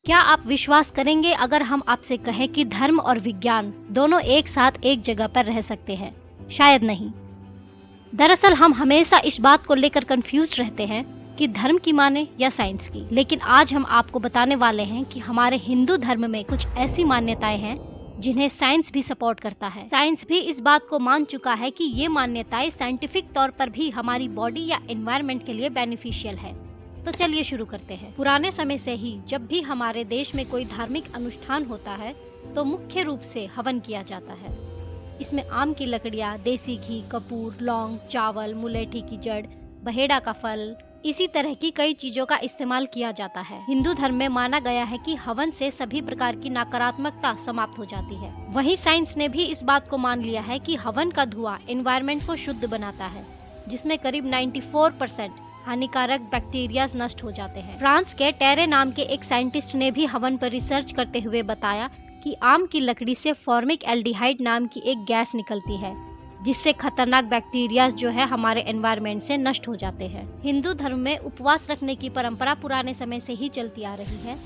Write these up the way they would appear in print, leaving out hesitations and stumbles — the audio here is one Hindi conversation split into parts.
क्या आप विश्वास करेंगे अगर हम आपसे कहें कि धर्म और विज्ञान दोनों एक साथ एक जगह पर रह सकते हैं? शायद नहीं। दरअसल हम हमेशा इस बात को लेकर कंफ्यूज रहते हैं कि धर्म की माने या साइंस की। लेकिन आज हम आपको बताने वाले हैं कि हमारे हिंदू धर्म में कुछ ऐसी मान्यताएं हैं जिन्हें साइंस भी सपोर्ट करता है। साइंस भी इस बात को मान चुका है कि ये मान्यताएं साइंटिफिक तौर पर भी हमारी बॉडी या एनवायरनमेंट के लिए बेनिफिशियल है। तो चलिए शुरू करते हैं। पुराने समय से ही जब भी हमारे देश में कोई धार्मिक अनुष्ठान होता है तो मुख्य रूप से हवन किया जाता है। इसमें आम की लकड़ियाँ, देसी घी, कपूर, लौंग, चावल, मुलेठी की जड़, बहेड़ा का फल, इसी तरह की कई चीजों का इस्तेमाल किया जाता है। हिंदू धर्म में माना गया है कि हवन से सभी प्रकार की नकारात्मकता समाप्त हो जाती है। वहीं साइंस ने भी इस बात को मान लिया है कि हवन का धुआं एनवायरनमेंट को शुद्ध बनाता है, जिसमें करीब 94% हानिकारक बैक्टीरिया नष्ट हो जाते हैं। फ्रांस के टेरे नाम के एक साइंटिस्ट ने भी हवन पर रिसर्च करते हुए बताया कि आम की लकड़ी से फॉर्मिक एल्डिहाइड नाम की एक गैस निकलती है, जिससे खतरनाक बैक्टीरिया जो है हमारे एनवायरनमेंट से नष्ट हो जाते हैं। हिंदू धर्म में उपवास रखने की परंपरा पुराने समय से ही चलती आ रही है।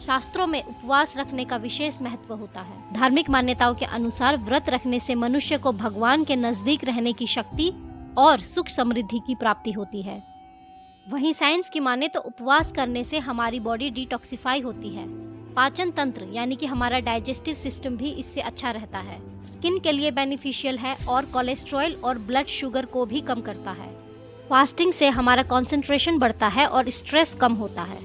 शास्त्रों में उपवास रखने का विशेष महत्व होता है। धार्मिक मान्यताओं के अनुसार व्रत रखने से मनुष्य को भगवान के नजदीक रहने की शक्ति और सुख समृद्धि की प्राप्ति होती है। वहीं साइंस की माने तो उपवास करने से हमारी बॉडी डिटॉक्सिफाई होती है। पाचन तंत्र यानी कि हमारा डाइजेस्टिव सिस्टम भी इससे अच्छा रहता है। स्किन के लिए बेनिफिशियल है और कोलेस्ट्रॉल और ब्लड शुगर को भी कम करता है। फास्टिंग से हमारा कंसंट्रेशन बढ़ता है और स्ट्रेस कम होता है।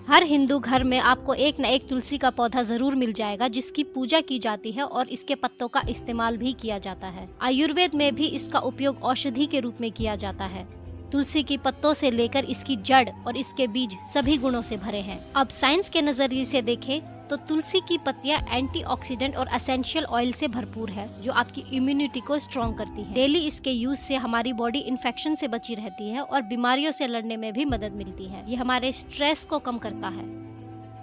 हर हिंदू घर में आपको एक न एक तुलसी का पौधा जरूर मिल जाएगा, जिसकी पूजा की जाती है और इसके पत्तों का इस्तेमाल भी किया जाता है। आयुर्वेद में भी इसका उपयोग औषधि के रूप में किया जाता है। तुलसी की पत्तों से लेकर इसकी जड़ और इसके बीज सभी गुणों से भरे हैं। अब साइंस के नजरिए से देखें तो तुलसी की पत्तियां एंटीऑक्सीडेंट और एसेंशियल ऑयल से भरपूर है, जो आपकी इम्यूनिटी को स्ट्रॉन्ग करती है। डेली इसके यूज से हमारी बॉडी इन्फेक्शन से बची रहती है और बीमारियों से लड़ने में भी मदद मिलती है। ये हमारे स्ट्रेस को कम करता है।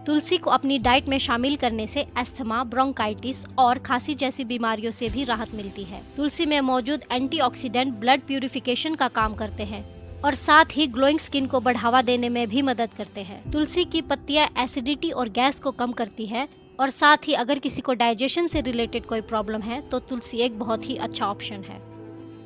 तुलसी को अपनी डाइट में शामिल करने से अस्थमा, ब्रोंकाइटिस और खांसी जैसी बीमारियों से भी राहत मिलती है। तुलसी में मौजूद एंटीऑक्सीडेंट ब्लड प्यूरिफिकेशन का काम करते हैं और साथ ही ग्लोइंग स्किन को बढ़ावा देने में भी मदद करते हैं। तुलसी की पत्तियां एसिडिटी और गैस को कम करती है और साथ ही अगर किसी को डाइजेशन से रिलेटेड कोई प्रॉब्लम है तो तुलसी एक बहुत ही अच्छा ऑप्शन है।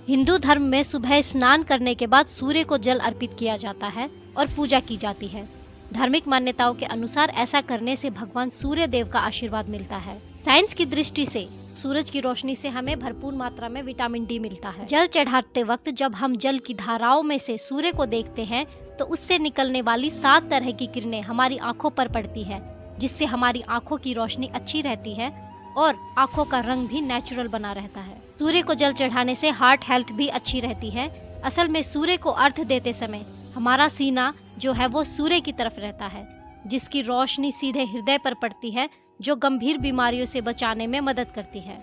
हिंदू धर्म में सुबह स्नान करने के बाद सूर्य को जल अर्पित किया जाता है और पूजा की जाती है। धार्मिक मान्यताओं के अनुसार ऐसा करने से भगवान सूर्य देव का आशीर्वाद मिलता है। साइंस की दृष्टि से सूरज की रोशनी से हमें भरपूर मात्रा में विटामिन डी मिलता है। जल चढ़ाते वक्त जब हम जल की धाराओं में से सूर्य को देखते हैं तो उससे निकलने वाली 7 तरह की किरणें हमारी आंखों पर पड़ती है, जिससे हमारी आंखों की रोशनी अच्छी रहती है और आंखों का रंग भी नेचुरल बना रहता है। सूर्य को जल चढ़ाने से हार्ट हेल्थ भी अच्छी रहती है। असल में सूर्य को अर्घ्य देते समय हमारा सीना जो है वो सूर्य की तरफ रहता है, जिसकी रोशनी सीधे हृदय पर पड़ती है, जो गंभीर बीमारियों से बचाने में मदद करती है।